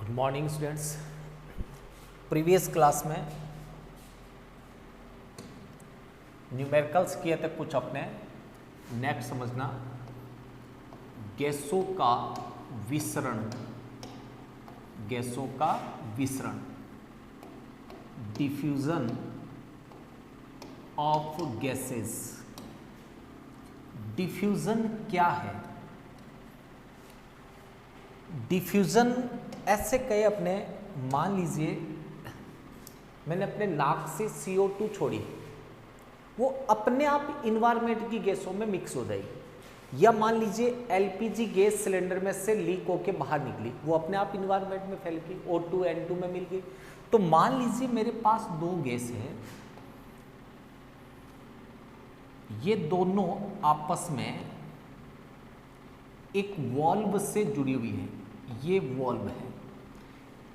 Good morning students. Previous class में numericals किए थे कुछ अपने। नेक्स्ट समझना गैसों का विसरण, गैसों का विसरण, डिफ्यूजन ऑफ गैसेस। डिफ्यूजन क्या है? डिफ्यूजन ऐसे कहे अपने, मान लीजिए मैंने अपने नाक से CO2 छोड़ी, वो अपने आप इन्वायरमेंट की गैसों में मिक्स हो जाएगी। या मान लीजिए LPG गैस सिलेंडर में से लीक होके बाहर निकली, वो अपने आप इन्वायरमेंट में फैल गई, O2 N2 में मिल गई। तो मान लीजिए मेरे पास दो गैस है, ये दोनों आपस में एक वॉल्व से जुड़ी हुई है। ये वॉल्व है,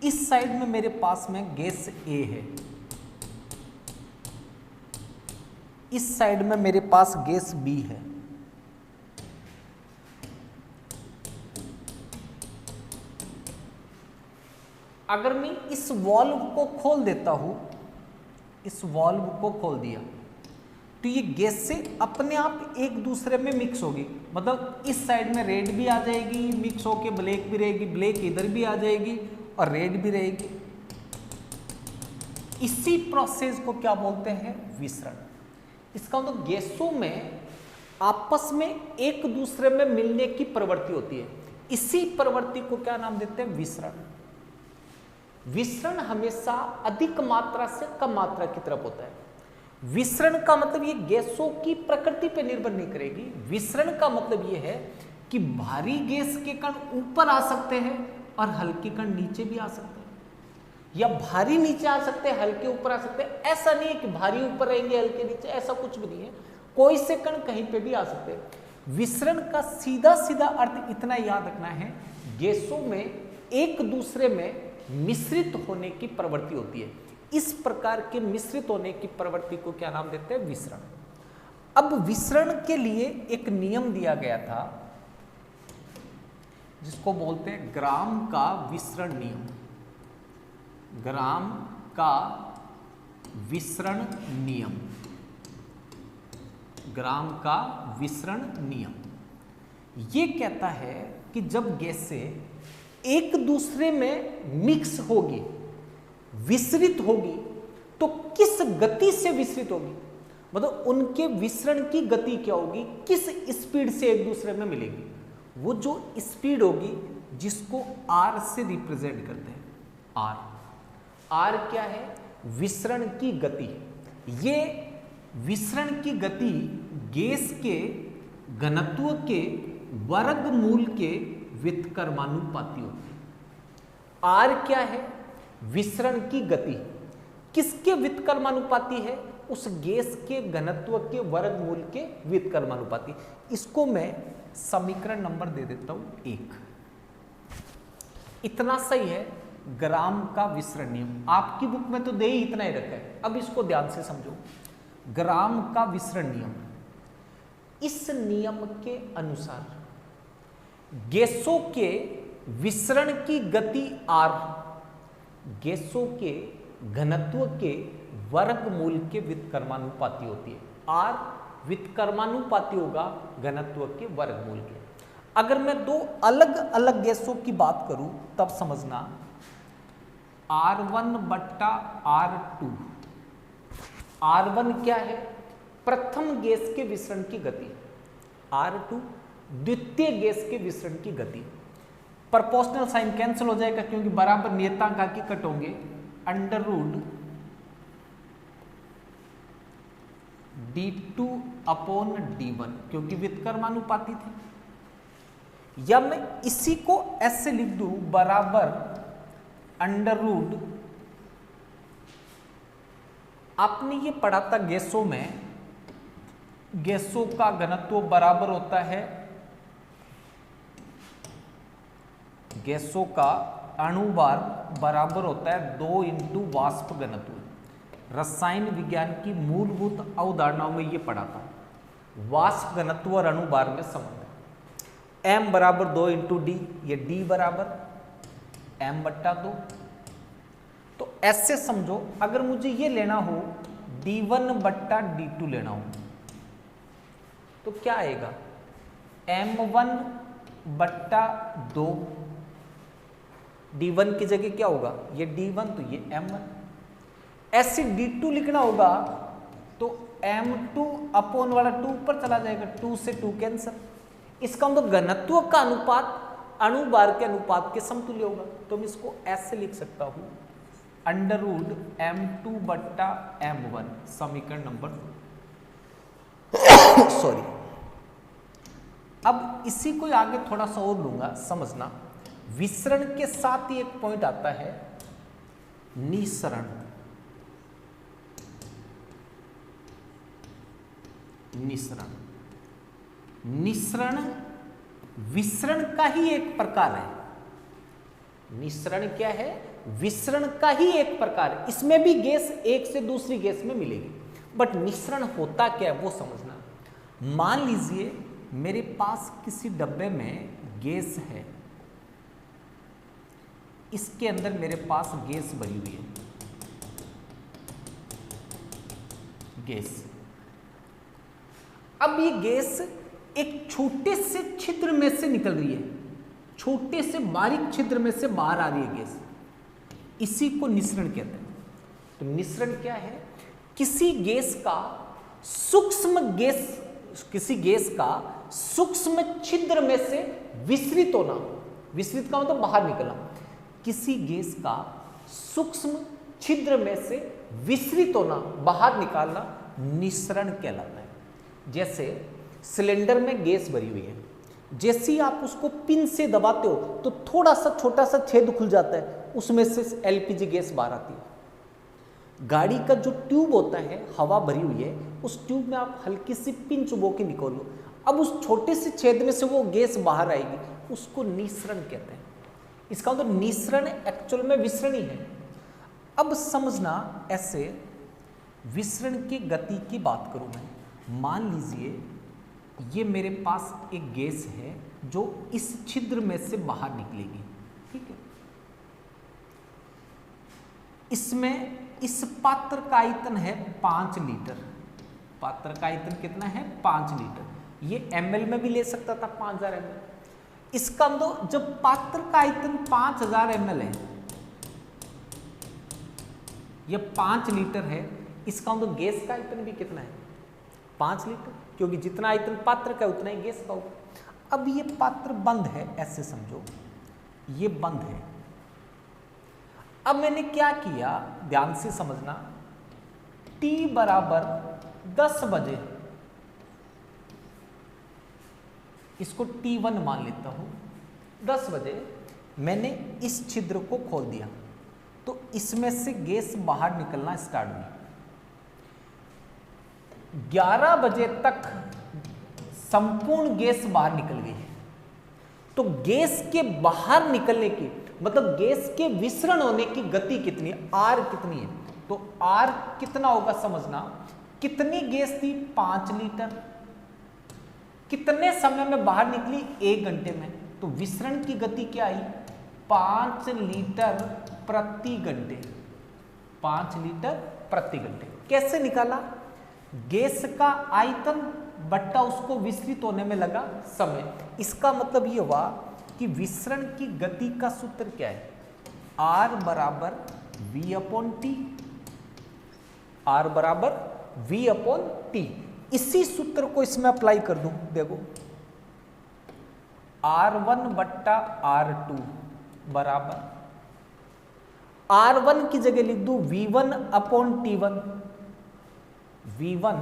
इस साइड में मेरे पास में गैस A है, इस साइड में मेरे पास गैस B है। अगर मैं इस वॉल्व को खोल देता हूं, इस वॉल्व को खोल दिया, तो ये गैस से अपने आप एक दूसरे में मिक्स होगी। मतलब इस साइड में रेड भी आ जाएगी, मिक्स होके ब्लैक भी रहेगी, ब्लैक इधर भी आ जाएगी और रेड भी रहेगी। इसी प्रोसेस को क्या बोलते हैं? विसरण। इसका मतलब गैसों में आपस में एक दूसरे में मिलने की प्रवृत्ति होती है। इसी प्रवृत्ति को क्या नाम देते हैं? विसरण। विसरण हमेशा अधिक मात्रा से कम मात्रा की तरफ होता है। विसरण का मतलब ये गैसों की प्रकृति पर निर्भर नहीं करेगी। विसरण का मतलब ये है कि भारी गैस के कण ऊपर आ सकते हैं और हल्के कण नीचे भी आ सकते हैं, या भारी नीचे आ सकते हैं, हल्के ऊपर आ सकते हैं। ऐसा नहीं है कि भारी ऊपर रहेंगे हल्के नीचे, ऐसा कुछ भी नहीं है। कोई से कण कहीं पे भी आ सकते हैं। विसरण का सीधा सीधा अर्थ इतना याद रखना है, गैसों में एक दूसरे में मिश्रित होने की प्रवृत्ति होती है। इस प्रकार के मिश्रित होने की प्रवृत्ति को क्या नाम देते हैं? विसरण। अब विसरण के लिए एक नियम दिया गया था जिसको बोलते हैं ग्राम का विसरण नियम। ग्राम का विसरण नियम, ग्राम का विसरण नियम ये कहता है कि जब गैसें एक दूसरे में मिक्स होगी, विसरित होगी, तो किस गति से विसरित होगी, मतलब उनके विसरण की गति क्या होगी, किस स्पीड से एक दूसरे में मिलेगी। वो जो स्पीड होगी जिसको R से रिप्रेजेंट करते हैं। R क्या है? विसरण की गति। ये विसरण की गति गैस के घनत्व के वर्गमूल के व्युत्क्रमानुपाती होती है। R क्या है? विसरण की गति। किसके व्युत्क्रमानुपाती है? उस गैस के घनत्व के वर्गमूल के व्युत्क्रमानुपाती। इसको मैं समीकरण नंबर दे देता हूं 1। इतना सही है ग्राम का विसरण नियम। आपकी बुक में तो दे ही इतना ही रखा है। अब इसको ध्यान से समझो। ग्राम का विसरण नियम, इस नियम के अनुसार गैसों के विसरण की गति R गैसों के घनत्व के वर्गमूल के व्युत्क्रमानुपाती होती है। R व्युत्क्रमानुपाती होगा घनत्व के वर्गमूल के। अगर मैं दो अलग अलग गैसों की बात करूं तब समझना, R1 बट्टा R2। R1 क्या है? प्रथम गैस के विसरण की गति। R2 द्वितीय गैस के विसरण की गति। प्रोपोर्शनल साइन कैंसिल हो जाएगा क्योंकि बराबर नियतांक आके कट होंगे। Under root D2 upon D1 क्योंकि व्युत्क्रमानुपाती थे। या मैं इसी को ऐसे लिख दूं, बराबर अंडर रूट, आपने ये पढ़ा था गैसों में, गैसों का घनत्व बराबर होता है, गैसों का अणुभार बराबर होता है 2 इंटू वाष्प घनत्व। रसायन विज्ञान की मूलभूत अवधारणाओं में ये पढ़ा था। वाष्प घनत्व और अणुभार में संबंध है। M बराबर 2 इंटू डी, ये D बराबर m/2। तो ऐसे समझो, अगर मुझे ये लेना हो d1/d2 लेना हो तो क्या आएगा, m1/2। d1 की जगह क्या होगा, ये d1 तो ये m1। ऐसे d2 लिखना होगा तो m2 वाला 2 ऊपर चला जाएगा, 2 से 2 कैंसर। इसका मतलब घनत्व का अनुपात अणुभार के अनुपात के समतुल्य होगा। तो मैं इसको ऐसे लिख सकता हूं, √m2/m1, समीकरण नंबर 2। सॉरी, अब इसी को आगे थोड़ा सा और लूंगा, समझना। विसरण के साथ ही एक पॉइंट आता है निसरण। निसरण, निसरण विसरण का ही एक प्रकार है। निसरण क्या है, विसरण का ही एक प्रकार है। इसमें भी गैस एक से दूसरी गैस में मिलेगी, बट निसरण होता क्या है वो समझना। मान लीजिए मेरे पास किसी डब्बे में गैस है, इसके अंदर मेरे पास गैस भरी हुई है, गैस। अब ये गैस एक छोटे से छिद्र में से निकल रही है, छोटे से बारीक छिद्र में से बाहर आ रही है गैस, इसी को निसरण कहते हैं। तो निसरण क्या है, किसी गैस का सूक्ष्म छिद्र में से विसरित होना। विसरित का मतलब बाहर निकलना। किसी गैस का सूक्ष्म छिद्र में से विसरित होना, बाहर निकालना, निसरण कहलाता है। जैसे सिलेंडर में गैस भरी हुई है, जैसे ही आप उसको पिन से दबाते हो तो थोड़ा सा छोटा सा छेद खुल जाता है, उसमें से एलपीजी गैस बाहर आती है। गाड़ी का जो ट्यूब होता है, हवा भरी हुई है, उस ट्यूब में आप हल्की सी पिन चुबो के निकालो, अब उस छोटे से छेद में से वो गैस बाहर आएगी, उसको निसरण कहते हैं। इसका मतलब निसरण एक्चुअल में विसरण ही है। अब समझना, ऐसे विसरण की गति की बात करूं मैं, मान लीजिए ये मेरे पास एक गैस है जो इस छिद्र में से बाहर निकलेगी, ठीक है। इसमें इस पात्र का आयतन है 5 लीटर। पात्र का आयतन कितना है, 5 लीटर। ये ml में भी ले सकता था, 5000 ml। इसका मतलब जब पात्र का आयतन 5000 ml है, यह 5 लीटर है, इसका मतलब गैस का आयतन भी कितना है, 5 लीटर, क्योंकि जितना आयतन पात्र का उतना ही गैस का होगा। अब ये पात्र बंद है, ऐसे समझो, ये बंद है। अब मैंने क्या किया, ध्यान से समझना, t बराबर 10 बजे, इसको T1 मान लेता हूं। 10 बजे मैंने इस छिद्र को खोल दिया, तो इसमें से गैस बाहर निकलना स्टार्ट हुई। 11 बजे तक संपूर्ण गैस बाहर निकल गई है। तो गैस के बाहर निकलने की मतलब गैस के विसरण होने की गति कितनी है, आर कितनी है, तो आर कितना होगा समझना। कितनी गैस थी, 5 लीटर। कितने समय में बाहर निकली, 1 घंटे में। तो विसरण की गति क्या आई, 5 लीटर प्रति घंटे। 5 लीटर प्रति घंटे। कैसे निकाला, गैस का आयतन बट्टा उसको विसरित होने में लगा समय। इसका मतलब ये हुआ कि विसरण की गति का सूत्र क्या है, R बराबर V/T। R बराबर V/T। इसी सूत्र को इसमें अप्लाई कर दूं, देखो R1/R2 बराबर, R1 की जगह लिख दूं V1/T1, V1/T1।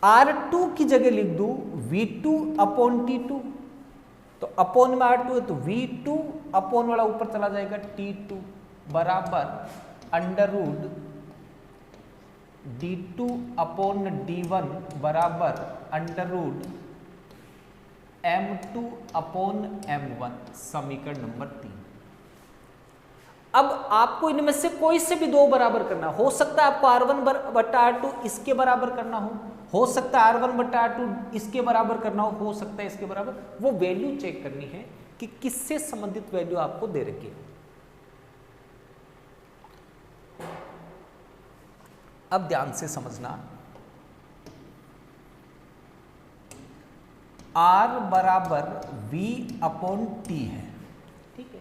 R2 की जगह लिख दूं V2/T2, तो अपॉन में R2 है तो V2 अपॉन वाला ऊपर चला जाएगा T2 बराबर √D2/D1 बराबर √M2/M1, समीकरण नंबर 3। अब आपको इनमें से कोई से भी दो बराबर करना हो सकता है, आपको R1 बट्टा R2 इसके बराबर करना हो सकता है R1 बट्टा R2 इसके बराबर करना हो सकता है इसके बराबर। वो वैल्यू चेक करनी है कि किससे संबंधित वैल्यू आपको दे रखी है। अब ध्यान से समझना, R बराबर V अपॉन T है, ठीक है।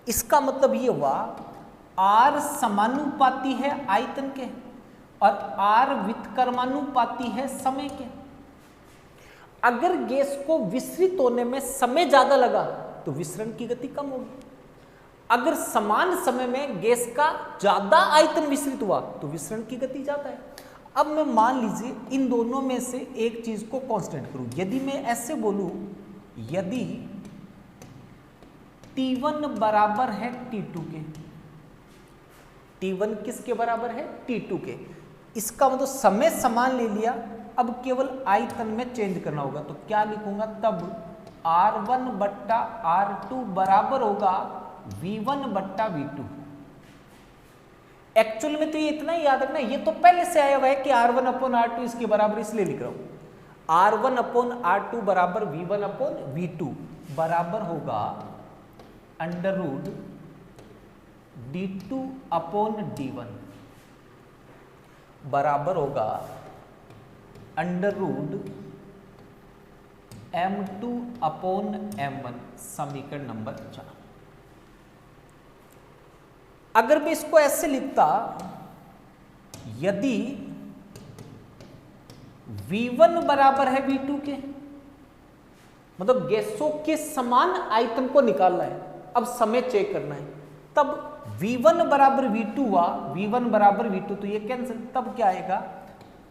इसका मतलब ये हुआ R समानुपाती है आयतन के और R व्युत्क्रमानुपाती है समय के। अगर गैस को विसरित होने में समय ज्यादा लगा तो विसरण की गति कम होगी। अगर समान समय में गैस का ज्यादा आयतन विसरित हुआ तो विसरण की गति ज्यादा है। अब मैं मान लीजिए इन दोनों में से एक चीज को कांस्टेंट करूं। यदि मैं ऐसे बोलूं, यदि T1 बराबर है T2 के, T1 किसके बराबर है? T2 के। इसका मतलब समय समान ले लिया, अब केवल आयतन में चेंज करना होगा। तो क्या लिखूंगा तब R1 बट्टा R2 बराबर होगा V1 बट्टा V2। एक्चुअल में तो ये इतना ही याद रखना, ये तो पहले से आया हुआ है कि R1 अपॉन R2 इसके बराबर, इसलिए लिख रहा हूं। R1 अपॉन R2 बराबर V1 अपॉन V2 बराबर होगा under root D2 upon D1 बराबर होगा under root M2 upon M1, समीकरण नंबर 4। अगर मैं इसको ऐसे लिखता, यदि V1 बराबर है V2 के, मतलब गैसों के समान आयतन को निकालना है, अब समय चेक करना है, तब V1 बराबर V2 हुआ, V1 बराबर V2 तो ये कैंसिल, तब क्या आएगा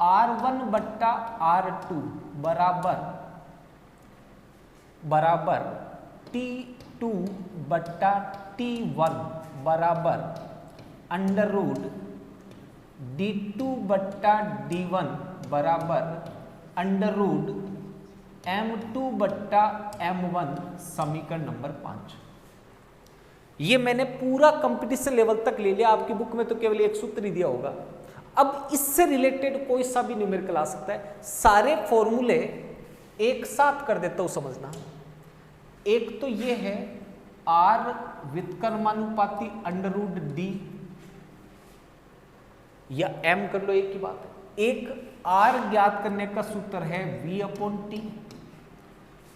R1 बट्टा R2 बराबर T2 बट्टा T1 बराबर अंडर रूट D2 बट्टा D1 बराबर अंडर रूट M2 बट्टा M1, समीकरण नंबर 5। ये मैंने पूरा कंपटीशन लेवल तक ले लिया, आपकी बुक में तो केवल एक सूत्र ही दिया होगा। अब इससे रिलेटेड कोई सा भी न्यूमेरिकल आ सकता है। सारे फॉर्मूले एक साथ कर देता हूं, समझना। एक तो ये है R व्युत्क्रमानुपाती अंडर रूट D, या M कर लो, एक ही बात है। एक R ज्ञात करने का सूत्र है V अपॉन T।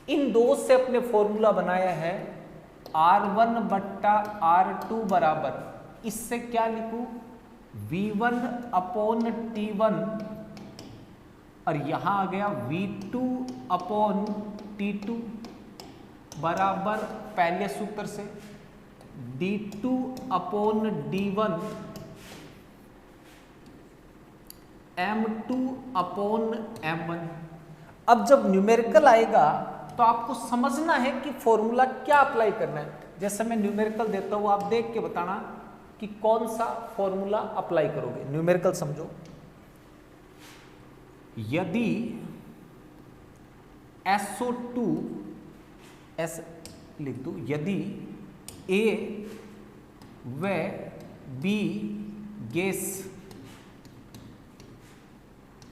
इन दो से अपने फॉर्मूला बनाया है R1 बट्टा R2 बराबर, इससे क्या लिखूं V1 अपॉन T1, और यहां आ गया V2 अपॉन T2 बराबर पहले सूत्र से D2 upon D1 M2 upon M1। अब जब न्यूमेरिकल आएगा तो आपको समझना है कि फॉर्मूला क्या अप्लाई करना है। जैसे मैं न्यूमेरिकल देता हूं, आप देख के बताना कि कौन सा फॉर्मूला अप्लाई करोगे। न्यूमेरिकल समझो, यदि SO2 ऐसे लिख दो, यदि A व B गैस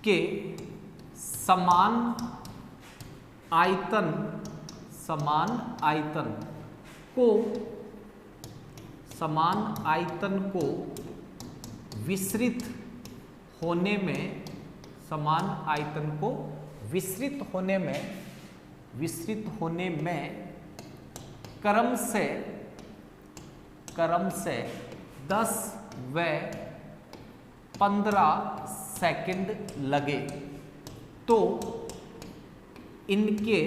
के समान आयतन को विसरित होने में क्रम से 10 व 15 सेकंड लगे तो इनके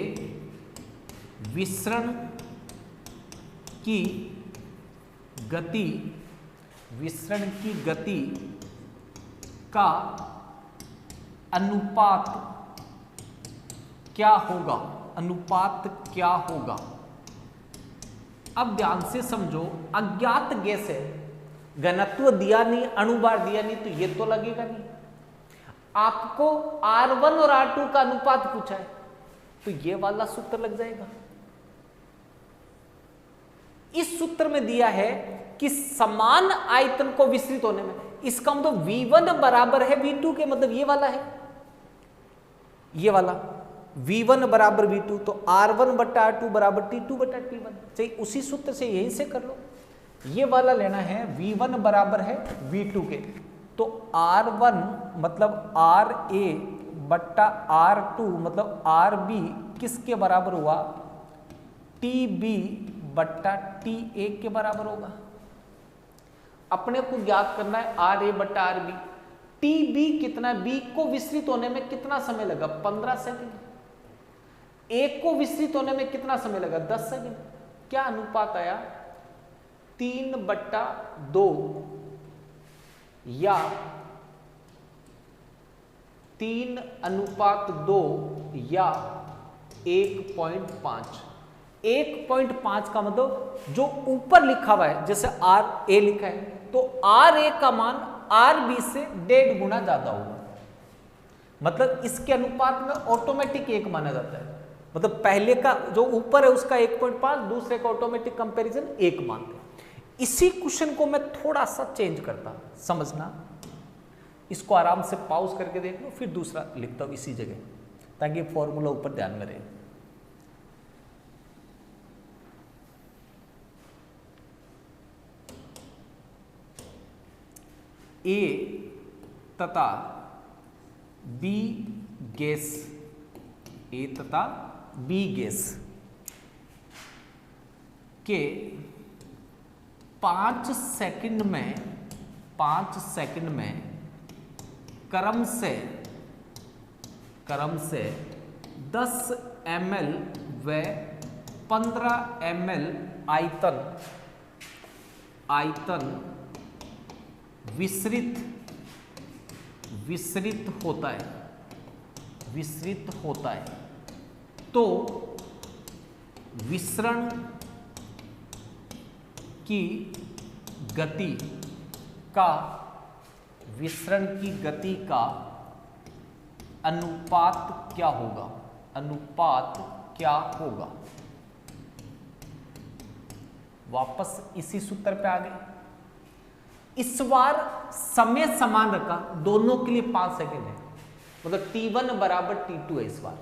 विसरण की गति का अनुपात क्या होगा। अब ध्यान से समझो, अज्ञात गैस है, घनत्व दिया नहीं, अणुभार दिया नहीं, तो ये तो लगेगा नहीं। आपको R1 और R2 का अनुपात पूछा है तो ये वाला सूत्र लग जाएगा। इस सूत्र में दिया है कि समान आयतन को विस्तृत होने में, इसका मतलब V1 बराबर है V2 के, मतलब ये वाला है, ये वाला V1 बराबर V2, तो R1 बट्टा R2 बराबर T2 बट्टा T1। चाहिए उसी सूत्र से यहीं से कर लो, ये वाला लेना है, V1 बराबर है V2 के, तो R1 मतलब RA बट्टा R2 मतलब RB किसके बराबर हुआ, TB बट्टा TA के बराबर होगा। अपने को ज्ञात करना है RA बट्टा RB। TB कितना, B को विस्तृत होने में कितना समय लगा, 15 सेकंड। A को विस्तृत होने में कितना समय लगा, 10 सेकंड। क्या अनुपात आया, 3/2 या 3:2 या 1.5। 1.5 का मतलब जो ऊपर लिखा हुआ है, जैसे RA लिखा है, तो RA का मान RB से 1.5 गुना ज्यादा होगा, मतलब इसके अनुपात में ऑटोमेटिक 1 माना जाता है। मतलब पहले का जो ऊपर है उसका 1.5, दूसरे का ऑटोमेटिक कंपैरिजन 1 मानते हैं। इसी क्वेश्चन को मैं थोड़ा सा चेंज करता, समझना, इसको आराम से पॉज करके देख लो, फिर दूसरा लिखता हूं इसी जगह, ताकि फॉर्मूला ऊपर ध्यान में रहे। ए तथा बी गैस, ए तथा बी गैस के 5 सेकंड में क्रम से 10 ml व 15 ml आयतन विसरित होता है, तो विसरण की गति का अनुपात क्या होगा। वापस इसी सूत्र पे आ गए। इस बार समय समान रखा, दोनों के लिए 5 सेकंड है, मतलब T1 बराबर T2 है। इस बार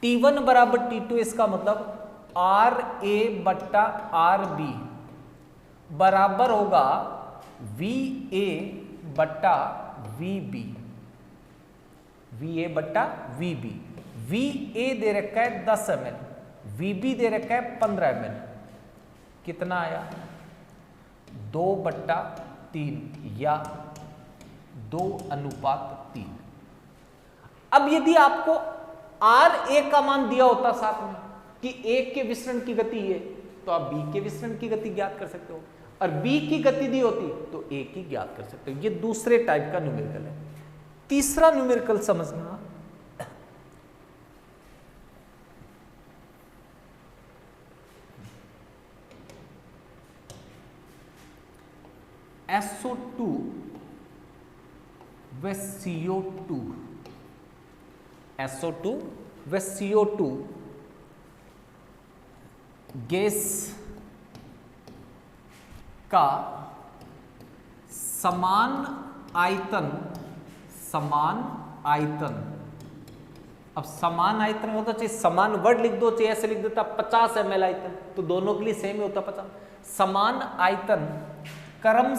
T1 बराबर T2, इसका मतलब RA बट्टा RB बराबर होगा VA बट्टा VB, VA बट्टा VB। VA दे रखा है 10 ml, VB दे रखा है 15 ml। कितना आया, 2/3 या 2:3। अब यदि आपको RA का मान दिया होता साथ में कि A के विसरण की गति है, तो आप B के विसरण की गति ज्ञात कर सकते हो, और B की गति दी होती तो A की ज्ञात कर सकते हो। ये दूसरे टाइप का न्यूमेरिकल है। तीसरा न्यूमेरिकल समझना, SO2 व CO2, SO2 व CO2 गैस का समान आयतन, अब समान आयतन होता, चाहे समान वर्ड लिख दो, चाहे ऐसे लिख देता 50 ml आयतन, तो दोनों के लिए सेम ही होता 50। समान आयतन क्रम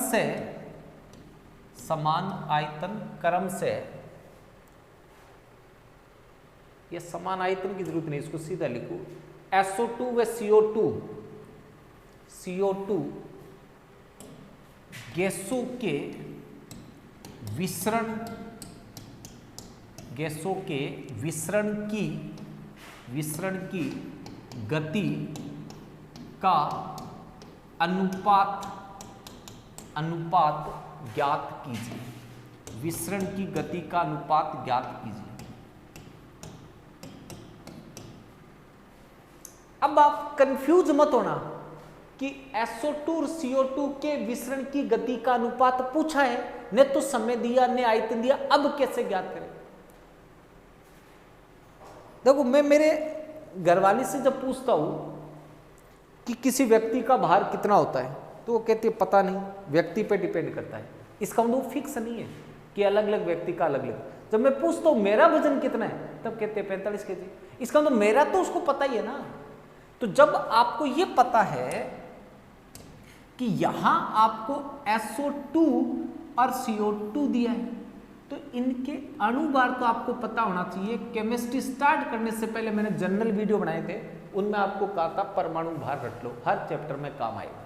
से, ये समान आयतन की जरूरत नहीं, इसको सीधा लिखो, SO2 व CO2 गैसों के विसरण की गति का अनुपात ज्ञात कीजिए। विसरण की गति का अनुपात ज्ञात कीजिए। अब आप कंफ्यूज मत होना कि SO2 और CO2 के विसरण की गति का अनुपात पूछा है, ने तो समय दिया, ने आयतन दिया, अब कैसे ज्ञात करें। देखो, मैं मेरे घरवाली से जब पूछता हूं कि किसी व्यक्ति का भार कितना होता है, तो वो कहती है पता नहीं, व्यक्ति पे डिपेंड करता है। इसका मतलब फिक्स नहीं है कि अलग अलग व्यक्ति का अलग अलग। जब मैं पूछता हूँ मेरा वजन कितना है, तब कहते हैं 45 kg। इसका मतलब मेरा तो उसको पता ही है ना। तो जब आपको ये पता है कि यहां आपको SO2 और CO2 दिया है, तो इनके अणुभार तो आपको पता होना चाहिए। केमिस्ट्री स्टार्ट करने से पहले मैंने जनरल वीडियो बनाए थे, उनमें आपको कहा था परमाणु भार रट लो, हर चैप्टर में काम आएगा।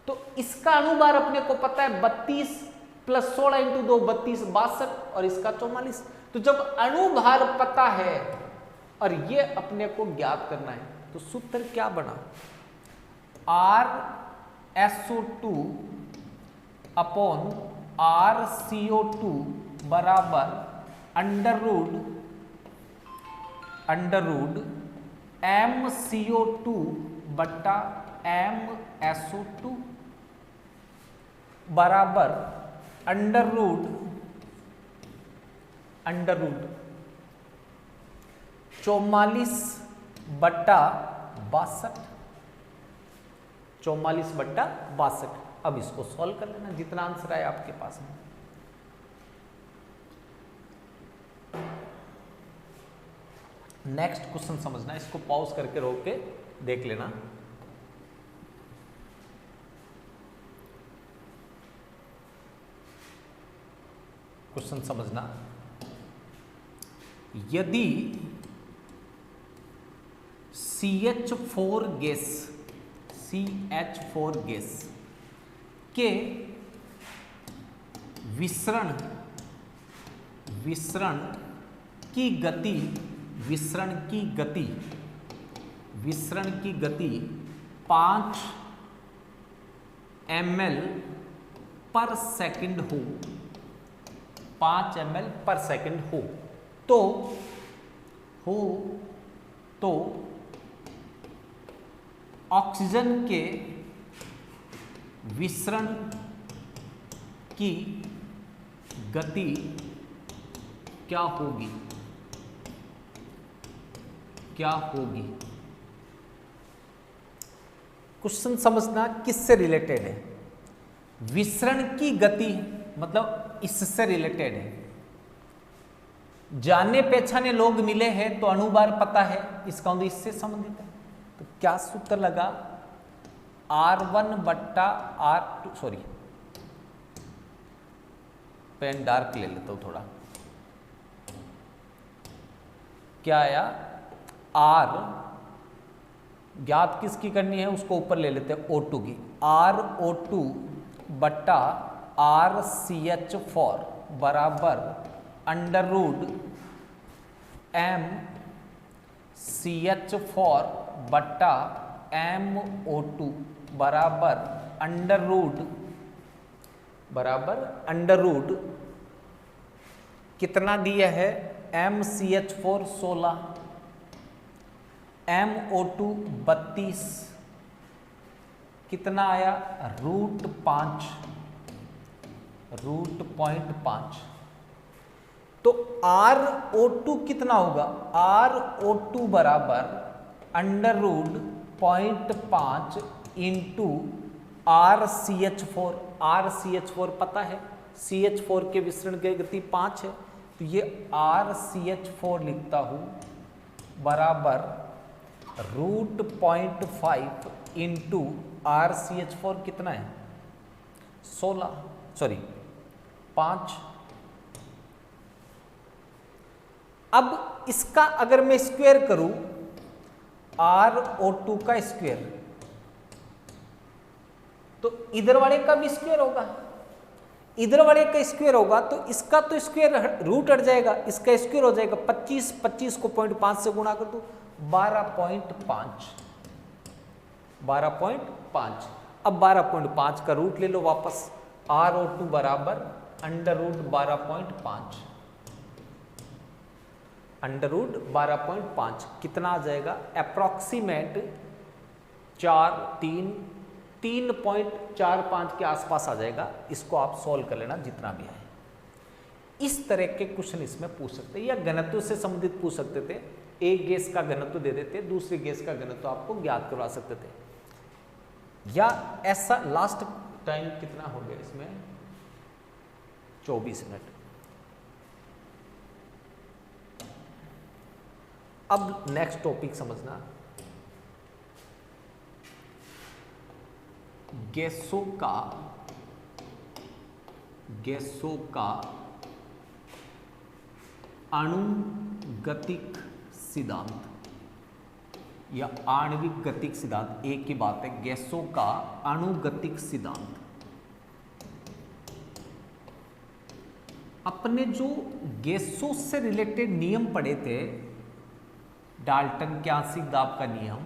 तो इसका अणुभार अपने को पता है 32 + 16 × 2 32 62, और इसका 44। तो जब अणुभार पता है और ये अपने को ज्ञात करना है, तो सूत्र क्या बना, RSO2 / RCO2 बराबर √ MCO2 बटा MSO2 बराबर √ 44 बटा 62। 44 बटा 62। अब इसको सॉल्व कर लेना, जितना आंसर आए आपके पास में। नेक्स्ट क्वेश्चन समझना, इसको पॉज करके रोक के देख लेना। क्वेश्चन समझना, यदि CH4 गैस के विसरण की गति 5 ml/सेकंड हो, 5 ml/सेकंड हो, तो ऑक्सीजन के विसरण की गति क्या होगी? क्वेश्चन समझना किससे रिलेटेड है। विसरण की गति मतलब इससे रिलेटेड है। जाने पहचाने लोग मिले हैं तो अणुभार पता है, इसका मतलब इससे संबंधित है। तो क्या सूत्र लगा, R1 बट्टा R2, सॉरी पेन डार्क ले लेता हूं थोड़ा। क्या आया, R ज्ञात किसकी करनी है, उसको ऊपर ले लेते हैं O2 की। RO2 बट्टा RCH4 बराबर √ MCH4 बट्टा MO2 बराबर √ कितना दिया है, MCH4 16, MO2 32, कितना आया, √5। तो RO2 कितना होगा, RO2 बराबर √0.5 इंटू RCH4। RCH4 पता है, CH4 के विसरण की गति 5 है, तो ये RCH4 लिखता हूं बराबर √0.5 इंटू RCH4 कितना है, 16, सॉरी 5। अब इसका अगर मैं स्क्वायर करूं, RO2 का स्क्वायर, तो इधर वाले का भी स्क्वायर होगा, इधर वाले का स्क्वायर होगा, तो इसका तो स्क्वायर रूट हट जाएगा, इसका स्क्वायर हो जाएगा 25। 25 को 0.5 से गुणा कर दो, 12.5। अब 12.5 का रूट ले लो वापस, RO2 बराबर √12.5, √12.5 कितना आ जाएगा, अप्रॉक्सीमेट 3.45 के आसपास आ जाएगा। इसको आप सॉल्व कर लेना जितना भी है। इस तरह के क्वेश्चन इसमें पूछ सकते हैं, या घनत्व से संबंधित पूछ सकते थे। एक गैस का घनत्व दे देते, दूसरी गैस का घनत्व आपको ज्ञात करवा सकते थे। या ऐसा लास्ट टाइम कितना हो गया इसमें 24 मिनट। अब नेक्स्ट टॉपिक समझना, गैसों का अणुगतिक सिद्धांत या आणविक गतिक सिद्धांत, एक ही बात है, गैसों का अणुगतिक सिद्धांत। अपने जो गैसों से रिलेटेड नियम पढ़े थे, डाल्टन के आंशिक दाब का नियम,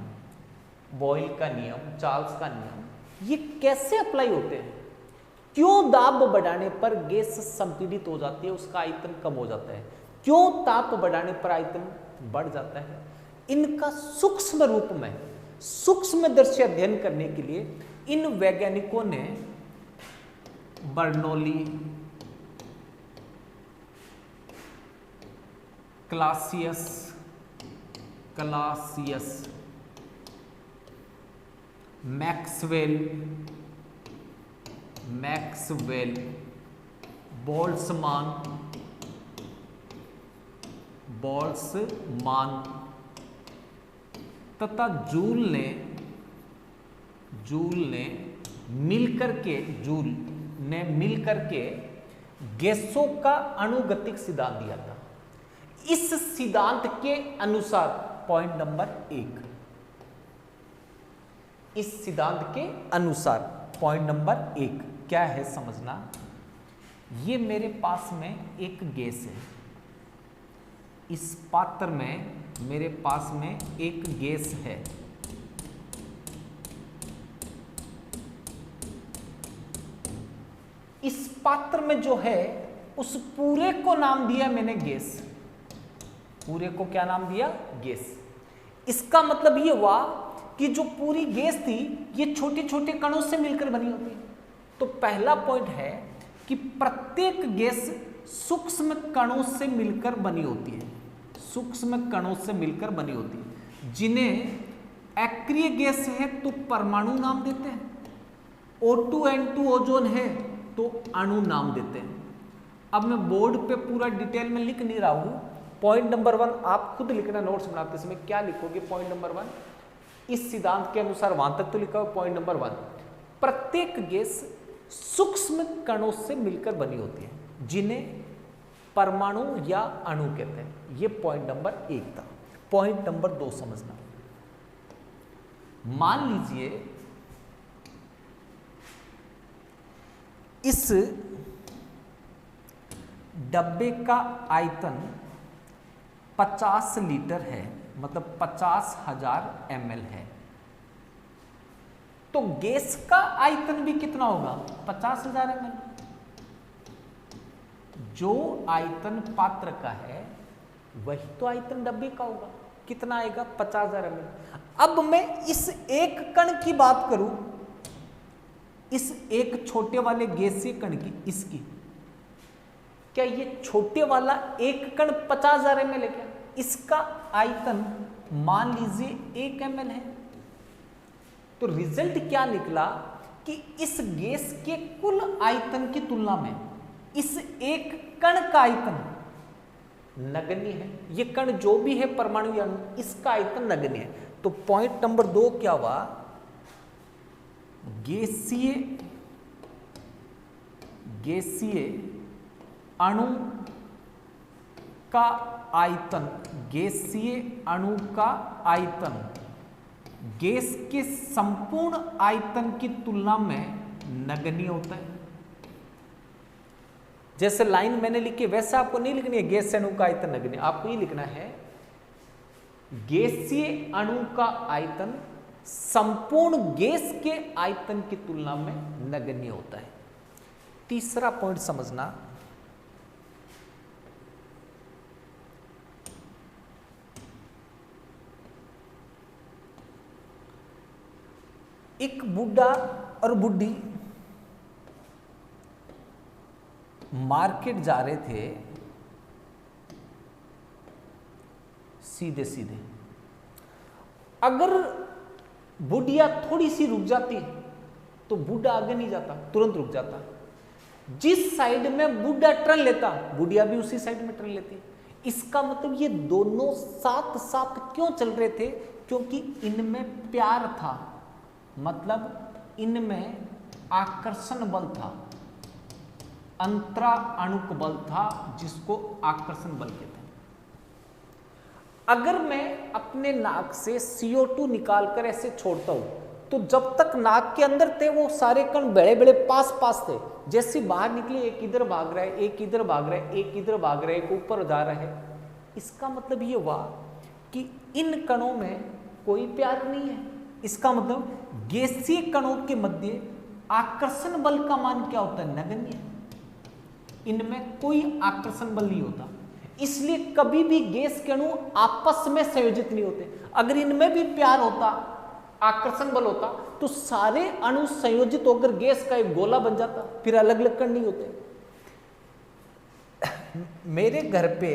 बॉयल का नियम, चार्ल्स का नियम, ये कैसे अप्लाई होते हैं, क्यों दाब बढ़ाने पर गैस संपीड़ित हो जाती है, उसका आयतन कम हो जाता है, क्यों ताप बढ़ाने पर आयतन बढ़ जाता है, इनका सूक्ष्म रूप में सूक्ष्मदर्शी अध्ययन करने के लिए इन वैज्ञानिकों ने बर्नौली, क्लासियस, मैक्सवेल, बोल्ट्जमान तथा जूल ने मिलकर के गैसों का अणुगतिक सिद्धांत दिया था। इस सिद्धांत के अनुसार पॉइंट नंबर 1, इस सिद्धांत के अनुसार पॉइंट नंबर 1 क्या है समझना, ये मेरे पास में एक गैस है, इस पात्र में मेरे पास में एक गैस है, इस पात्र में जो है उस पूरे को नाम दिया मैंने गैस, पूरे को क्या नाम दिया, गैस। इसका मतलब ये हुआ कि जो पूरी गैस थी ये छोटे छोटे कणों से मिलकर बनी होती है। तो पहला पॉइंट है कि प्रत्येक गैस सूक्ष्म कणों से मिलकर बनी होती है, सूक्ष्म कणों से मिलकर बनी होती है, जिन्हें एक्रिय गैस है तो परमाणु नाम देते हैं, O2N2 ओजोन है तो अणु नाम देते हैं। अब मैं बोर्ड पे पूरा डिटेल में लिख नहीं रहा हूं, पॉइंट नंबर 1 आप खुद लिखना, नोट्स बनाते समय क्या लिखोगे, पॉइंट नंबर 1 इस सिद्धांत के अनुसार, वहां तक तो लिखा हुआ पॉइंट नंबर 1, प्रत्येक गैस सूक्ष्म कणों से मिलकर बनी होती है, जिन्हें परमाणु या अणु कहते हैं। ये पॉइंट नंबर 1 था। पॉइंट नंबर 2 समझना, मान लीजिए इस डब्बे का आयतन 50 लीटर है, मतलब 50,000 ml है, तो गैस का आयतन भी कितना होगा, 50,000 ml। जो आयतन पात्र का है वही तो आयतन डब्बे का होगा, कितना आएगा, 50,000 ml। अब मैं इस एक कण की बात करूं, इस एक छोटे वाले गैसीय कण की, इसकी, क्या ये छोटे वाला एक कण 50,000 ml है क्या, इसका आयतन मान लीजिए 1 ml है। तो रिजल्ट क्या निकला कि इस गैस के कुल आयतन की तुलना में इस एक कण का आयतन नगण्य है। ये कण जो भी है परमाणु या अणु, इसका आयतन नगण्य है। तो पॉइंट नंबर 2 क्या हुआ, गैसीय अणु का आयतन, गैसीय अणु का आयतन गैस के संपूर्ण आयतन की तुलना में नगण्य होता है। जैसे लाइन मैंने लिखी वैसे आपको नहीं लिखनी है गैस अणु का आयतन नगण्य, आपको ये लिखना है गैसीय अणु का आयतन संपूर्ण गैस के आयतन की तुलना में नगण्य होता है। तीसरा पॉइंट समझना, एक बुढ़ा और बुढ़ी मार्केट जा रहे थे सीधे सीधे। अगर बुढ़िया थोड़ी सी रुक जाती तो बूढ़ा आगे नहीं जाता, तुरंत रुक जाता। जिस साइड में बूढ़ा टर्न लेता, बुढ़िया भी उसी साइड में टर्न लेती। इसका मतलब ये दोनों साथ साथ क्यों चल रहे थे? क्योंकि इनमें प्यार था, मतलब इनमें आकर्षण बल था, अंतरा अणुक बल था, जिसको आकर्षण बल कहते हैं। अगर मैं अपने नाक से CO2 निकालकर ऐसे छोड़ता हूं, तो जब तक नाक के अंदर थे वो सारे कण बड़े बड़े पास पास थे। जैसे बाहर निकले, एक इधर भाग रहा है, एक इधर भाग रहा है, एक इधर भाग रहा है, एक ऊपर जा रहा है। इसका मतलब ये हुआ कि इन कणों में कोई प्यार नहीं है। इसका मतलब गैसीय कणों के मध्य आकर्षण बल का मान क्या होता है? नगण्य। इनमें कोई आकर्षण बल नहीं होता, इसलिए कभी भी गैस के अणु आपस में संयोजित नहीं होते। अगर इनमें भी प्यार होता, आकर्षण बल होता, तो सारे अणु संयोजित होकर गैस का एक गोला बन जाता, फिर अलग अलग कण नहीं होते। मेरे घर पे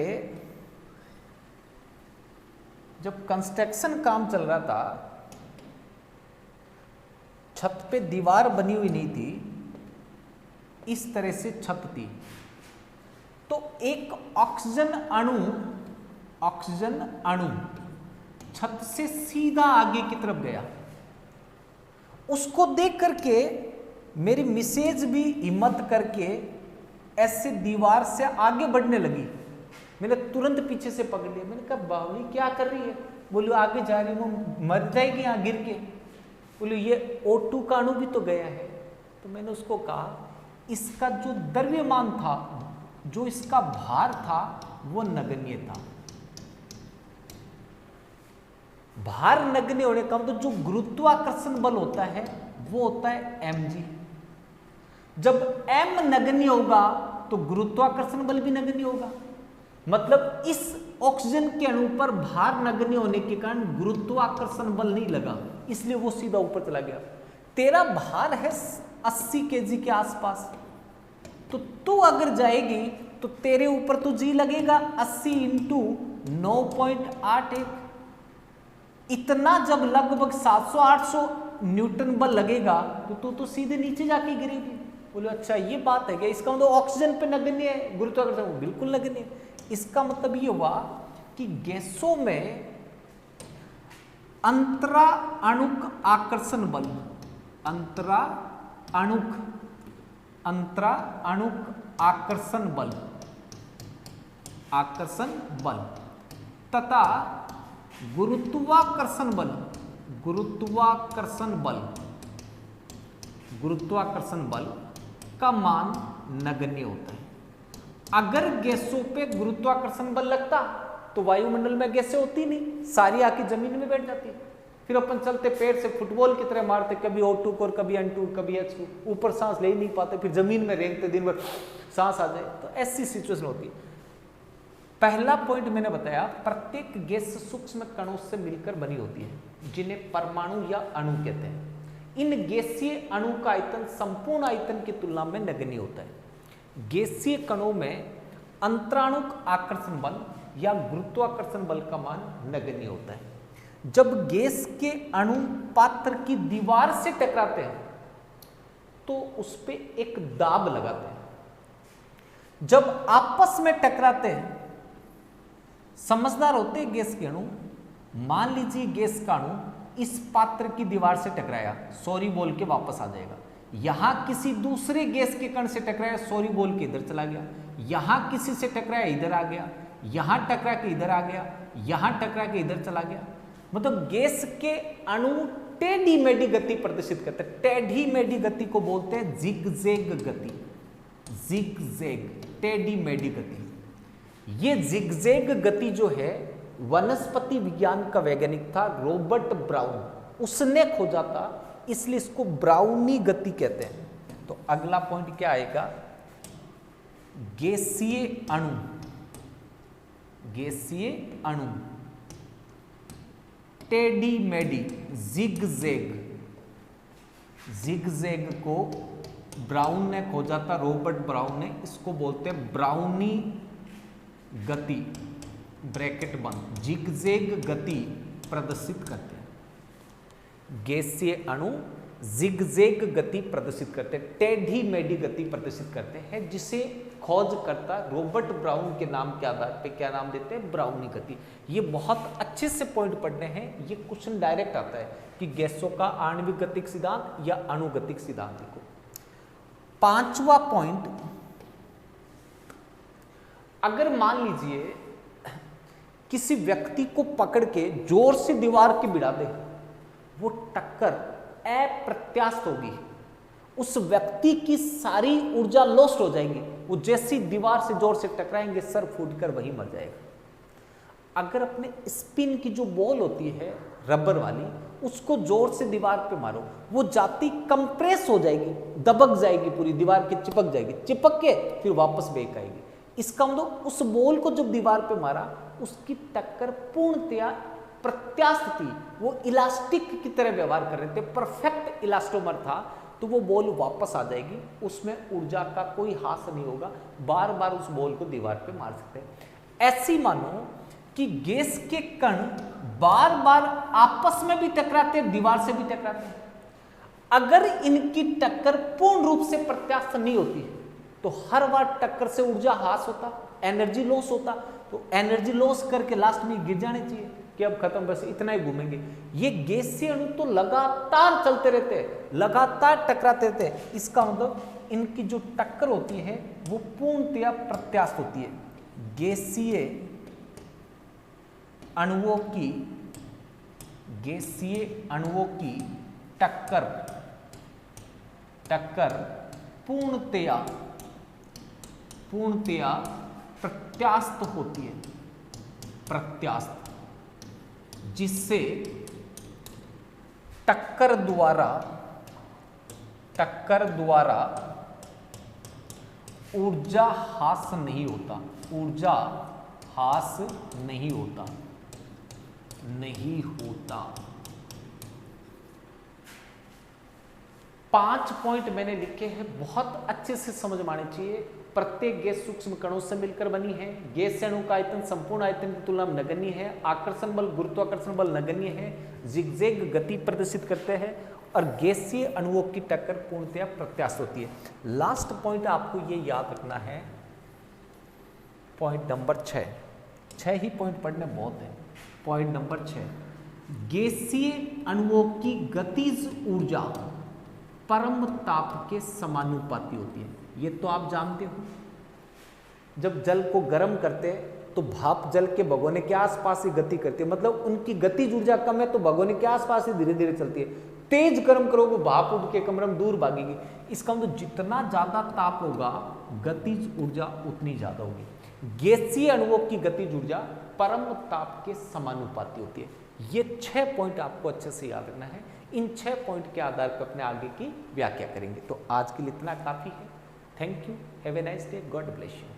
जब कंस्ट्रक्शन काम चल रहा था, छत पे दीवार बनी हुई नहीं थी, इस तरह से छत थी। तो एक ऑक्सीजन अणु छत से सीधा आगे की तरफ गया। उसको देख करके मेरी मिसेज भी हिम्मत करके ऐसे दीवार से आगे बढ़ने लगी। मैंने तुरंत पीछे से पकड़ लिया। मैंने कहा बावली क्या कर रही है? बोली आगे जा रही हूँ, मर जाएगी यहाँ गिर के। बोली ये O2 का अणु भी तो गया है। तो मैंने उसको कहा इसका जो द्रव्यमान था, जो इसका भार था, वो नगण्य था। भार नगण्य होने का मतलब जो गुरुत्वाकर्षण बल होता है वो होता है mg। जब m नगण्य होगा तो गुरुत्वाकर्षण बल भी नगण्य होगा। मतलब इस ऑक्सीजन के अणु पर भार नगण्य होने के कारण गुरुत्वाकर्षण बल नहीं लगा, इसलिए वो सीधा ऊपर चला गया। तेरा भार है 80 kg के आसपास, तो तू अगर जाएगी तो तेरे ऊपर तो जी लगेगा 80 इंटू 9.81। इतना जब लगभग 700-800 न्यूटन बल लगेगा तो तू तो सीधे नीचे जाके गिरेगी। बोले अच्छा ये बात है क्या? इसका मतलब ऑक्सीजन पे नगण्य है गुरुत्वाकर्षण? बिल्कुल नगण्य है। इसका मतलब ये हुआ कि गैसों में अंतरा अणुक आकर्षण बल, अंतरा अणुक आकर्षण बल तथा गुरुत्वाकर्षण बल का मान नगण्य होता है। अगर गैसों पे गुरुत्वाकर्षण बल लगता तो वायुमंडल में गैसें होती नहीं, सारी आके जमीन में बैठ जाती। फिर अपन चलते पैर से फुटबॉल की तरह मारते, कभी O2 को, कभी N2, कभी H2, ऊपर सांस ले ही नहीं पाते, फिर जमीन में रेंगते दिन भर, सांस आ जाए। तो ऐसी सिचुएशन होती है। पहला पॉइंट मैंने बताया, प्रत्येक गैस सूक्ष्म कणों से मिलकर बनी होती है, जिन्हें परमाणु या अणु कहते हैं। इन गैसीय अणु का आयतन संपूर्ण आयतन की तुलना में नगण्य होता है। गैसीय कणों में अंतराणुक आकर्षण बल या गुरुत्वाकर्षण बल का मान नगण्य होता है। जब गैस के अणु पात्र की दीवार से टकराते हैं तो उस पे एक दाब लगाते हैं। जब आपस में टकराते हैं, समझदार होते हैं गैस के अणु। मान लीजिए गैस का अणु इस पात्र की दीवार से टकराया, सॉरी बोल के वापस आ जाएगा। यहां किसी दूसरे गैस के कण से टकराया, सॉरी बोल के इधर चला गया। यहां किसी से टकराया, इधर आ गया। यहां टकरा के इधर आ गया, यहां टकरा के इधर चला गया। मतलब गैस के अणु टेढ़ी मेढ़ी गति प्रदर्शित करते हैं। टेढ़ी मेढ़ी गति को बोलते हैं जिगजैग गति। जिगजैग, टेढ़ी मेढ़ी गति। ये जिगजैग गति जो है वनस्पति विज्ञान का वैज्ञानिक था रॉबर्ट ब्राउन, उसने खोजा था, इसलिए इसको ब्राउनी गति कहते हैं। तो अगला पॉइंट क्या आएगा? गैसीय अणु। गैसीय अणु टेढ़ी मेढ़ी, जिगजैग। जिगजैग को ब्राउन ने खोजा था, रॉबर्ट ब्राउन ने। इसको बोलते हैं ब्राउनी गति, ब्रैकेट बंद। जिगजैग गति प्रदर्शित करते हैं। गैसीय अणु जिगजैग गति प्रदर्शित करते हैं, टेढ़ी मेढ़ी गति प्रदर्शित करते हैं, जिसे खोजकर्ता रॉबर्ट ब्राउन के नाम के आधार पे क्या नाम देते हैं, ब्राउनी गति। ये बहुत अच्छे से पॉइंट पढ़ने हैं, ये क्वेश्चन डायरेक्ट आता है कि गैसों का आणविक गतिक सिद्धांत या अणुगतिक सिद्धांत। देखो पांचवा पॉइंट, अगर मान लीजिए किसी व्यक्ति को पकड़ के जोर से दीवार के भिड़ा दे, वो टक्कर अप्रत्याशित होगी, उस व्यक्ति की सारी ऊर्जा लॉस्ट हो जाएगी, वो जैसी दीवार से जोर से टकराएंगे सर फूटकर वहीं मर जाएगा। अगर अपने स्पिन की जो बॉल होती है रबर वाली, उसको जोर से दीवार पे मारो, वो जाती कंप्रेस हो जाएगी, दबक जाएगी, पूरी दीवार के चिपक जाएगी, चिपक के फिर वापस बेक आएगी। इसका मतलब उस बॉल को जब दीवार पे मारा, उसकी टक्कर पूर्णतया प्रत्यास्थ थी, वो इलास्टिक की तरह व्यवहार कर रहे थे, परफेक्ट इलास्टोमर था, तो वो बॉल वापस आ जाएगी, उसमें ऊर्जा का कोई हास नहीं होगा, बार बार उस बॉल को दीवार पे मार सकते हैं। ऐसी मानो कि गैस के कण बार बार आपस में भी टकराते हैं, दीवार से भी टकराते हैं। अगर इनकी टक्कर पूर्ण रूप से प्रत्यास्थ नहीं होती तो हर बार टक्कर से ऊर्जा हास होता, एनर्जी लॉस होता, तो एनर्जी लॉस करके लास्ट में गिर जाने चाहिए कि अब खत्म, बस इतना ही घूमेंगे। ये गैसीय अणु तो लगातार चलते रहते हैं, लगातार टकराते रहते हैं। इसका मतलब इनकी जो टक्कर होती है वो पूर्णतया प्रत्यास्थ होती है। गैसीय अणुओं की टक्कर पूर्णतया प्रत्यास्थ होती है, प्रत्यास्थ, जिससे टक्कर द्वारा ऊर्जा हास नहीं होता, ऊर्जा हास नहीं होता। 5 पॉइंट मैंने लिखे हैं, बहुत अच्छे से समझ में आने चाहिए। प्रत्येक गैस सूक्ष्म कणों से मिलकर बनी है। गैस अणु का आयतन संपूर्ण आयतन की तुलना में नगण्य है। आकर्षण बल, गुरुत्वाकर्षण बल नगण्य है। जिगजैग गति प्रदर्शित करते हैं और गैसीय अणुओं की टक्कर पूर्णतया प्रत्यास्थ होती है। लास्ट पॉइंट आपको ये याद रखना है, पॉइंट नंबर 6 ही पॉइंट पढ़ने बहुत है। पॉइंट नंबर 6, गैसीय अणुओं की गतिज ऊर्जा परम ताप के समानुपाती होती है। ये तो आप जानते हो, जब जल को गर्म करते हैं तो भाप जल के भगोने के आसपास ही गति करती है, मतलब उनकी गतिज ऊर्जा कम है तो भगोने के आसपास ही धीरे धीरे चलती है। तेज गर्म करोगे भाप उड़ के कमरम दूर भागेगी। इसका मतलब जितना ज्यादा ताप होगा गतिज ऊर्जा उतनी ज्यादा होगी। गैसीय अणुओं की गतिज ऊर्जा परम ताप के समानुपाती होती है। ये 6 पॉइंट आपको अच्छे से याद रखना है। इन 6 पॉइंट के आधार पर अपने आगे की व्याख्या करेंगे। तो आज के लिए इतना काफी है। Thank you, have a nice day, God bless you.